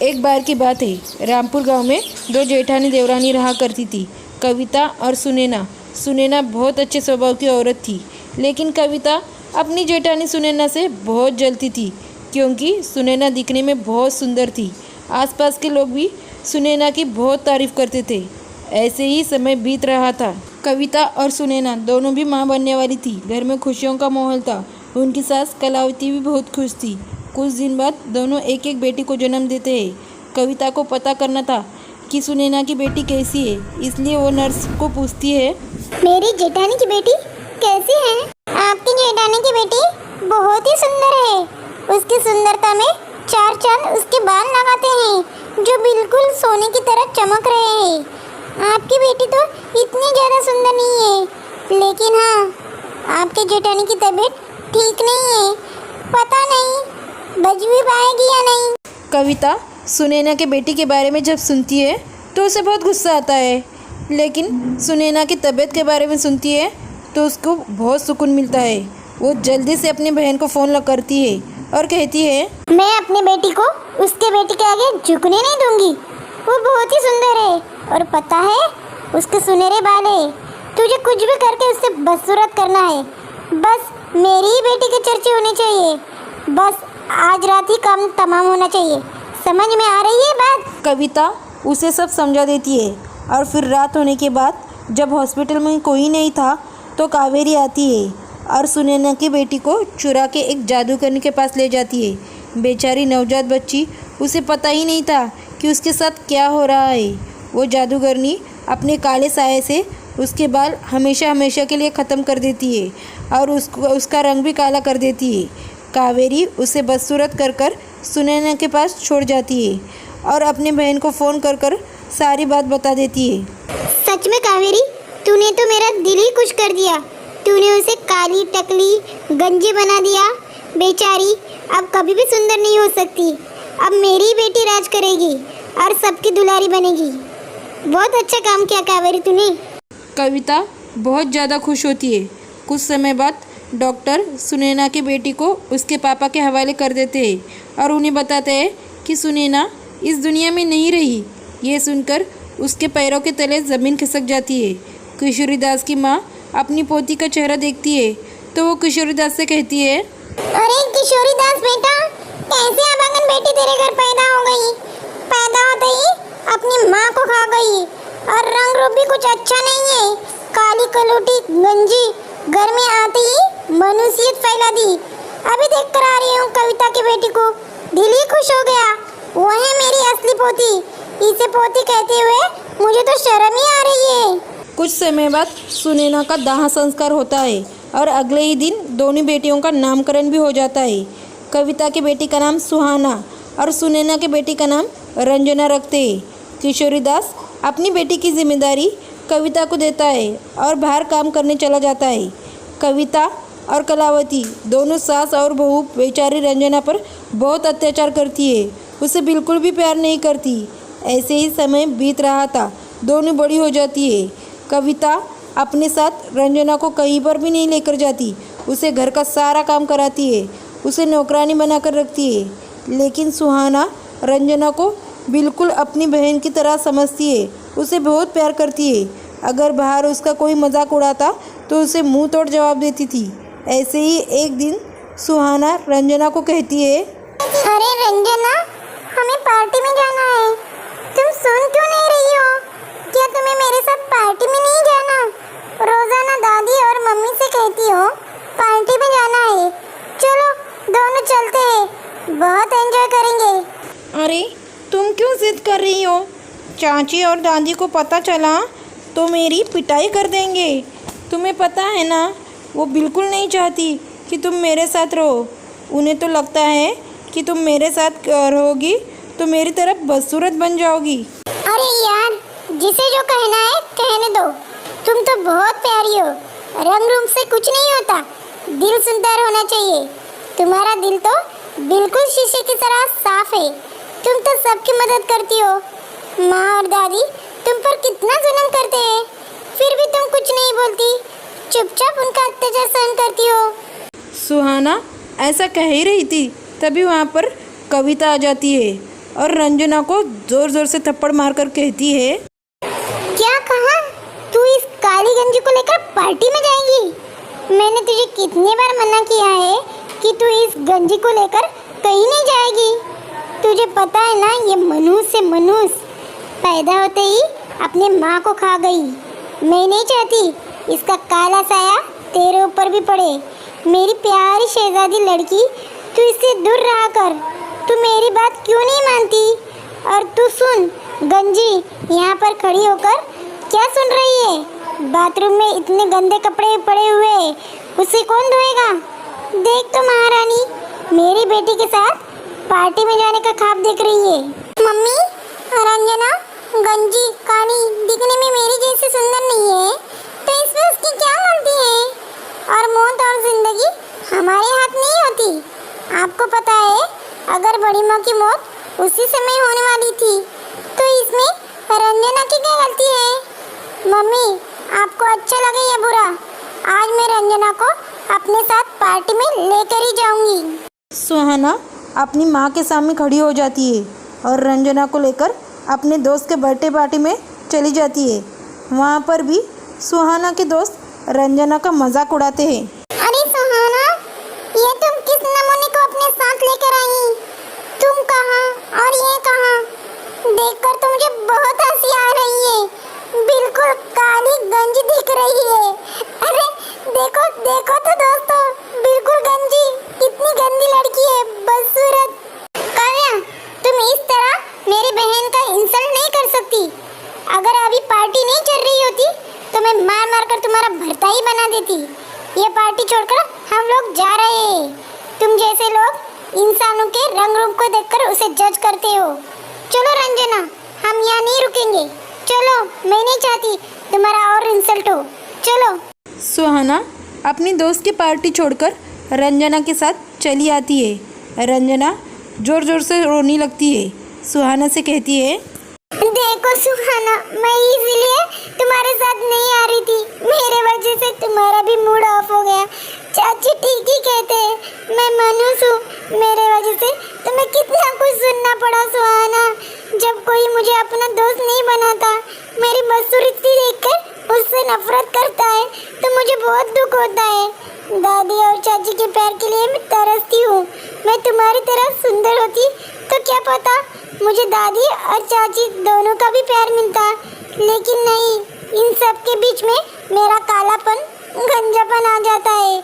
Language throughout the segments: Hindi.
एक बार की बात है, रामपुर गांव में दो जेठानी देवरानी रहा करती थी, कविता और सुनैना। सुनैना बहुत अच्छे स्वभाव की औरत थी, लेकिन कविता अपनी जेठानी सुनैना से बहुत जलती थी, क्योंकि सुनैना दिखने में बहुत सुंदर थी। आसपास के लोग भी सुनैना की बहुत तारीफ करते थे। ऐसे ही समय बीत रहा था। कविता और सुनैना दोनों भी माँ बनने वाली थी। घर में खुशियों का माहौल था। उनकी सास कलावती भी बहुत खुश थी। कुछ दिन बाद दोनों एक एक बेटी को जन्म देते हैं। कविता को पता करना था कि सुनैना की बेटी कैसी है, इसलिए वो नर्स को पूछती है, मेरी जेठानी की बेटी कैसी है? आपकी जेठानी की बेटी बहुत ही सुंदर है। उसकी सुंदरता में चार चांद उसके बाल लगाते हैं, जो बिल्कुल सोने की तरह चमक रहे हैं। आपकी बेटी तो इतनी ज़्यादा सुंदर नहीं है, लेकिन हाँ, आपके जेठानी की तबीयत ठीक नहीं है। पता नहीं बच भी पाएगी या नहीं। कविता सुनैना के बेटी के बारे में जब सुनती है तो उसे बहुत गुस्सा आता है, लेकिन सुनैना की तबीयत के बारे में सुनती है तो उसको बहुत सुकून मिलता है। वो जल्दी से अपनी बहन को फ़ोन करती है और कहती है, मैं अपनी बेटी को उसके बेटी के आगे झुकने नहीं दूंगी। वो बहुत ही सुंदर है और पता है उसके सुनहरे बाल है। तुझे कुछ भी करके उससे बदसूरत करना है। बस मेरी ही बेटी के चर्चे होने चाहिए। बस आज रात ही काम तमाम होना चाहिए। समझ में आ रही है बात? कविता उसे सब समझा देती है और फिर रात होने के बाद जब हॉस्पिटल में कोई नहीं था तो कावेरी आती है और सुनैना की बेटी को चुरा के एक जादूगरनी के पास ले जाती है। बेचारी नवजात बच्ची, उसे पता ही नहीं था कि उसके साथ क्या हो रहा है। वो जादूगरनी अपने काले साये से उसके बाल हमेशा हमेशा के लिए ख़त्म कर देती है और उसका रंग भी काला कर देती है। कावेरी उसे बदसूरत कर सुनैना के पास छोड़ जाती है और अपनी बहन को फ़ोन कर सारी बात बता देती है। सच में कावेरी, तूने तो मेरा दिल ही खुश कर दिया। तूने उसे काली टकली गंजी बना दिया। बेचारी अब कभी भी सुंदर नहीं हो सकती। अब मेरी बेटी राज करेगी और सबकी दुलारी बनेगी। बहुत अच्छा काम किया कावेरी तूने। कविता बहुत ज़्यादा खुश होती है। कुछ समय बाद डॉक्टर सुनैना की बेटी को उसके पापा के हवाले कर देते हैं और उन्हें बताते हैं कि सुनैना इस दुनिया में नहीं रही। ये सुनकर उसके पैरों के तले ज़मीन खिसक जाती है। किशोरीदास की माँ अपनी पोती का चेहरा देखती है तो वो किशोरीदास से कहती है, अरे किशोरीदास बेटा, कैसे अभागन बेटी तेरे घर पैदा हो गई? पैदा होते ही अपनी माँ को खा गई और रंग रूप भी कुछ अच्छा नहीं है। काली कलूटी गंजी घर में आते ही मनुष्यत फैला दी। अभी देख कर आ रही हूँ कविता की बेटी को, दिल ही खुश हो गया। वो है मेरी असली पोती। इसे पोती कहते हुए मुझे तो शर्म ही आ रही है। कुछ समय बाद सुनैना का दाह संस्कार होता है और अगले ही दिन दोनों बेटियों का नामकरण भी हो जाता है। कविता की बेटी का नाम सुहाना और सुनैना की बेटी का नाम रंजना रखते हैं। किशोरीदास अपनी बेटी की जिम्मेदारी कविता को देता है और बाहर काम करने चला जाता है। कविता और कलावती दोनों सास और बहू बेचारी रंजना पर बहुत अत्याचार करती है। उसे बिल्कुल भी प्यार नहीं करती। ऐसे ही समय बीत रहा था। दोनों बड़ी हो जाती है। कविता अपने साथ रंजना को कहीं पर भी नहीं लेकर जाती। उसे घर का सारा काम कराती है, उसे नौकरानी बनाकर रखती है। लेकिन सुहाना रंजना को बिल्कुल अपनी बहन की तरह समझती है, उसे बहुत प्यार करती है। अगर बाहर उसका कोई मजाक उड़ाता तो उसे मुंह तोड़ जवाब देती थी। ऐसे ही एक दिन सुहाना रंजना को कहती है, अरे रंजना, हमें पार्टी में जाना है। तुम सुन क्यों नहीं रही हो? क्या तुम्हें मेरे साथ पार्टी में नहीं जाना? रोजाना दादी और मम्मी से कहती हो पार्टी में जाना है। चलो दोनों चलते हैं, बहुत एंजॉय करेंगे। अरे तुम क्यों जिद कर रही हो? चाची और दादी को पता चला तो मेरी पिटाई कर देंगे। तुम्हें पता है ना, वो बिल्कुल नहीं चाहती कि तुम मेरे साथ रहो। उन्हें तो लगता है कि तुम मेरे साथ रहोगी तो मेरी तरफ बदसूरत बन जाओगी। अरे यार, जिसे जो कहना है कहने दो। तुम तो बहुत प्यारी हो। रंग रूप से कुछ नहीं होता, दिल सुंदर होना चाहिए। तुम्हारा दिल तो बिल्कुल शीशे की तरह साफ है। तुम तो सबकी मदद करती हो। माँ और दादी तुम पर कितना जुल्म करते हैं, फिर भी तुम कुछ नहीं बोलती, चुपचाप उनका अत्याचार सहन करती हो। सुहाना ऐसा कह ही रही थी, तभी वहाँ पर कविता आ जाती है और रंजना को ज़ोर ज़ोर से थप्पड़ मारकर कहती है, क्या कहा? तू इस काली गंजी को लेकर पार्टी में जाएगी? मैंने तुझे कितनी बार मना किया है कि तू इस गंजी को लेकर कहीं नहीं जाएगी। तुझे पता है ना, ये मनुष्य से मनुष्य पैदा होते ही अपने माँ को खा गई। मैं नहीं चाहती इसका काला साया तेरे ऊपर भी पड़े। मेरी प्यारी शहजादी लड़की, तू इससे दूर रहा कर। तू मेरी बात क्यों नहीं मानती? और तू सुन गंजी, यहाँ पर खड़ी होकर क्या सुन रही है? बाथरूम में इतने गंदे कपड़े पड़े हुए, उसे कौन धोएगा? देख तो महारानी, मेरी बेटी के साथ पार्टी में जाने का ख्वाब देख रही है। मम्मी, रंजना गंजी काली दिखने में मेरी जैसी सुंदर नहीं है, तो इसमें उसकी क्या गलती है? और मौत और जिंदगी हमारे हाथ नहीं होती। आपको पता है, अगर बड़ी माँ की मौत उसी समय होने वाली थी, तो इसमें रंजना की क्या गलती है? मम्मी, आपको अच्छा लगे या बुरा, आज मैं रंजना को अपने साथ पार्टी में लेकर ही जाऊंगी। सुहाना अपनी माँ के सामने खड़ी हो जाती है और रंजना को लेकर अपने दोस्त के बर्थडे पार्टी में चली जाती है। वहाँ पर भी सुहाना के दोस्त रंजना का मजाक उड़ाते हैं। अरे सुहाना, ये तुम किस नमूने को अपने साथ लेकर आई? तुम कहाँ और ये कहाँ? देखकर तो मुझे बहुत हंसी आ रही है। बिल्कुल काली गंजी दिख रही है। अरे देखो देखो तो दोस्तों, बिल्कुल गंजी, कितनी गंदी लड़की है, बदसूरत। काव्या, तुम इस तरह मेरी बहन का इंसल्ट नहीं कर सकती। अगर अभी पार्टी नहीं चल रही होती तो मैं मार मार कर तुम्हारा भरता ही बना देती। ये पार्टी छोड़कर हम लोग जा रहे हैं। तुम जैसे लोग इंसानों के रंग रूप को देखकर उसे जज करते हो। चलो रंजना, हम यहाँ नहीं रुकेंगे। चलो, मैं नहीं चाहती तुम्हारा और इंसल्ट हो। चलो। सुहाना अपनी दोस्त की पार्टी छोड़कर रंजना के साथ चली आती है। रंजना ज़ोर ज़ोर से रोने लगती है। सुहाना से कहती है, देखो सुहाना, मैं इसीलिए तुम्हारे साथ नहीं आ रही थी। मेरे वजह से तुम्हारा भी मूड ऑफ हो गया। चाची ठीक ही कहते हैं, मैं मनुष्य हूँ। मेरे वजह से तुम्हें कितना कुछ सुनना पड़ा सुहाना। जब कोई मुझे अपना दोस्त नहीं बनाता, मेरी बदसूरती देखकर उससे नफरत करता है, तो मुझे बहुत दुख होता है। दादी और चाची के प्यार के लिए मैं तरसती हूँ। मैं तुम्हारी तरह सुंदर होती तो क्या पता मुझे दादी और चाची दोनों का भी प्यार मिलता, लेकिन नहीं। इन सब के बीच में मेरा कालापन, गंजापन आ जाता है।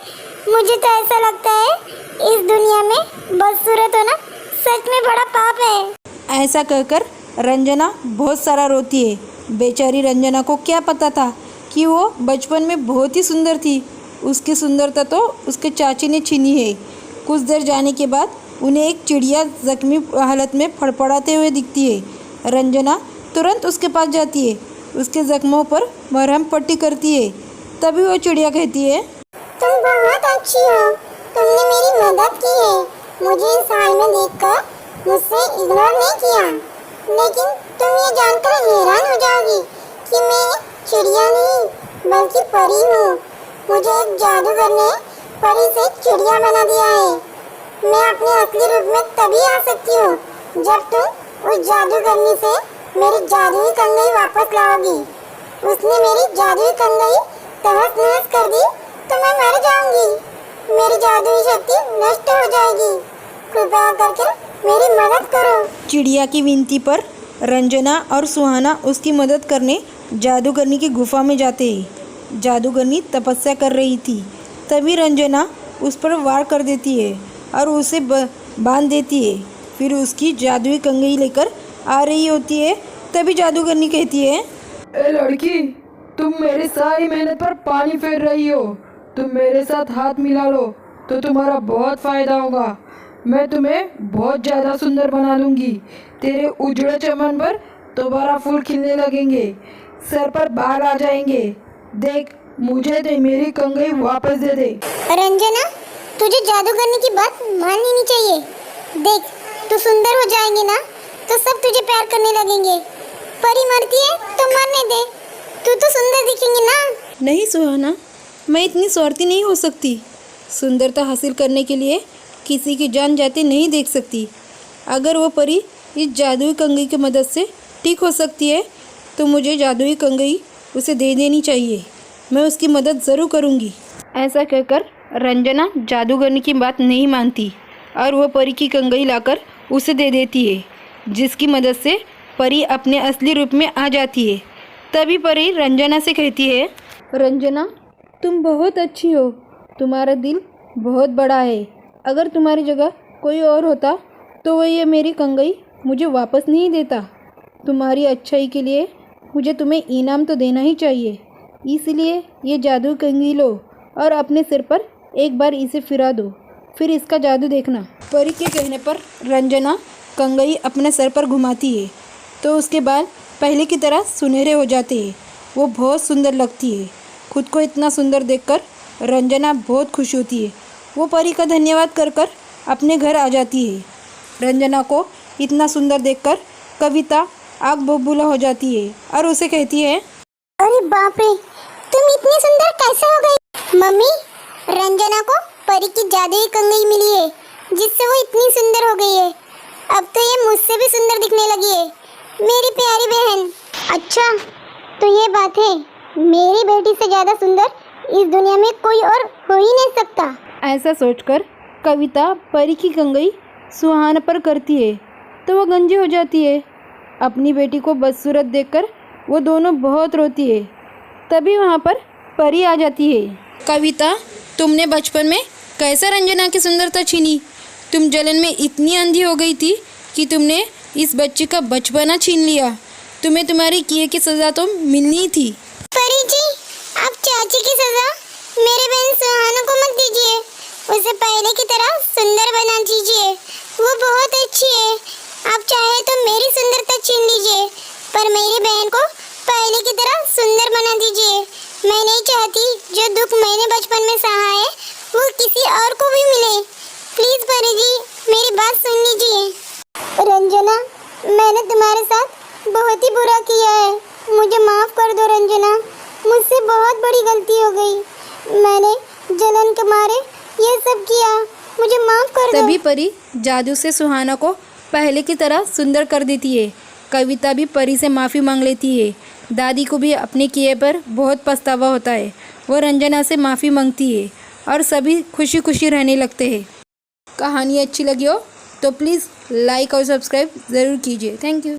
मुझे तो ऐसा लगता है इस दुनिया में बदसूरत होना सच में बड़ा पाप है। ऐसा कहकर रंजना बहुत सारा रोती है। बेचारी रंजना को क्या पता था कि वो बचपन में बहुत ही सुंदर थी। उसकी सुंदरता तो उसके चाची ने छीनी है। कुछ देर जाने के बाद उन्हें एक चिड़िया जख्मी हालत में फड़फड़ाते हुए दिखती है। रंजना तुरंत उसके पास जाती है, उसके जख्मों पर मरहम पट्टी करती है। तभी वो चिड़िया कहती है, तुम बहुत अच्छी हो, तुमने मेरी मदद की है। मुझे इस हाल में देखकर मुझसे इग्नोर नहीं किया। लेकिन तुम ये जानकर हैरान हो जाओगी कि मैं चिड़िया नहीं बल्कि परी हूँ। मुझे एक जादूगर ने परी से चिड़िया बना दिया है। मैं अपने असली रूप में तभी आ सकती हूँ जब तुम उस जादूगरनी से मेरी जादुई कंघी वापस लाओगी। उसने मेरी जादुई कंघी तहस नहस कर दी तो मैं मर जाऊंगी। मेरी जादुई शक्ति नष्ट हो जाएगी। कृपया करके मेरी मदद करो। चिड़िया की विनती पर रंजना और सुहाना उसकी मदद करने जादूगरनी की गुफा में जाते हैं। जादूगरनी तपस्या कर रही थी। तभी रंजना उस पर वार कर देती है और उसे बांध देती है। फिर उसकी जादुई कंघी लेकर आ रही होती है। तभी जादूगरनी कहती है, ए लड़की, तुम मेरी सारी मेहनत पर पानी फेर रही हो। तुम मेरे साथ हाथ मिला लो तो तुम्हारा बहुत फ़ायदा होगा। मैं तुम्हें बहुत ज़्यादा सुंदर बना लूँगी। तेरे उजड़े चमन पर दोबारा फूल खिलने लगेंगे, सर पर बाल आ जाएंगे। देख, मुझे दे, मेरी कंघी वापस दे दे। रंजना, तुझे जादूगरनी की बात मान लेनी चाहिए। देख, तू सुंदर हो जाएंगे ना तो सब तुझे प्यार करने लगेंगे। परी मरती है तो मरने दे, तू तो सुंदर दिखेंगी ना। नहीं सुहाना, मैं इतनी स्वार्थी नहीं हो सकती। सुंदरता हासिल करने के लिए किसी की जान जाते नहीं देख सकती। अगर वो परी इस जादुई कंघी की मदद से ठीक हो सकती है तो मुझे जादुई कंघी उसे दे देनी चाहिए। मैं उसकी मदद ज़रूर करूँगी। ऐसा कहकर रंजना जादूगरनी की बात नहीं मानती और वह परी की कंघी लाकर उसे दे देती है, जिसकी मदद से परी अपने असली रूप में आ जाती है। तभी परी रंजना से कहती है, रंजना तुम बहुत अच्छी हो, तुम्हारा दिल बहुत बड़ा है। अगर तुम्हारी जगह कोई और होता तो वह ये मेरी कंघी मुझे वापस नहीं देता। तुम्हारी अच्छाई के लिए मुझे तुम्हें इनाम तो देना ही चाहिए, इसलिए ये जादू कंघी लो और अपने सिर पर एक बार इसे फिरा दो, फिर इसका जादू देखना। परी के कहने पर रंजना कंघी अपने सर पर घुमाती है तो उसके बाल पहले की तरह सुनहरे हो जाते हैं। वो बहुत सुंदर लगती है। खुद को इतना सुंदर देखकर रंजना बहुत खुश होती है। वो परी का धन्यवाद कर कर अपने घर आ जाती है। रंजना को इतना सुंदर देखकर कविता आग बबूला हो जाती है और उसे कहती है, अरे बाप रे, तुम इतनी सुंदर कैसे हो गई? मम्मी, रंजना को परी की जादुई कंघी मिली है जिससे वो इतनी सुंदर हो गई है। अब तो ये मुझसे भी सुंदर दिखने लगी है, मेरी प्यारी बहन। अच्छा, तो ये बात है, मेरी बेटी से ज़्यादा सुंदर इस दुनिया में कोई और हो ही नहीं सकता। ऐसा सोचकर कविता परी की कंघी सुहाना पर करती है तो वह गंजी हो जाती है। अपनी बेटी को बदसूरत देखकर वो दोनों बहुत रोती है। तभी वहाँ पर परी आ जाती है। कविता, तुमने बचपन में कैसा रंजना की सुंदरता छीनी? तुम जलन में इतनी अंधी हो गई थी कि तुमने इस बच्चे का बचपना छीन लिया। तुम्हें तुम्हारी किए की सज़ा तो मिलनी थी। परी जी, आप चाची की सज़ा मेरे बहन सुहाना को मत दीजिए, उसे पहले की तरह सुंदर बना दीजिए। वो बहुत अच्छी है। आप चाहे तो मेरी सुंदरता छीन लीजिए, पर मेरी बहन को पहले की तरह सुंदर बना दीजिए। मैं नहीं चाहती जो दुख मैंने बचपन में सहा है वो किसी और को भी मिले। प्लीज परी जी, मेरी बात सुन लीजिए। रंजना, मैंने तुम्हारे साथ बहुत ही बुरा किया है, मुझे माफ़ कर दो रंजना। मुझसे बहुत बड़ी गलती हो गई, मैंने जलन के मारे ये सब किया, मुझे माफ़ कर दो। तभी परी जादू से सुहाना को पहले की तरह सुंदर कर देती है। कविता भी परी से माफ़ी मांग लेती है। दादी को भी अपने किए पर बहुत पछतावा होता है। वो रंजना से माफ़ी मांगती है और सभी खुशी खुशी रहने लगते हैं। कहानी अच्छी लगी हो तो प्लीज़ लाइक और सब्सक्राइब ज़रूर कीजिए। Thank you.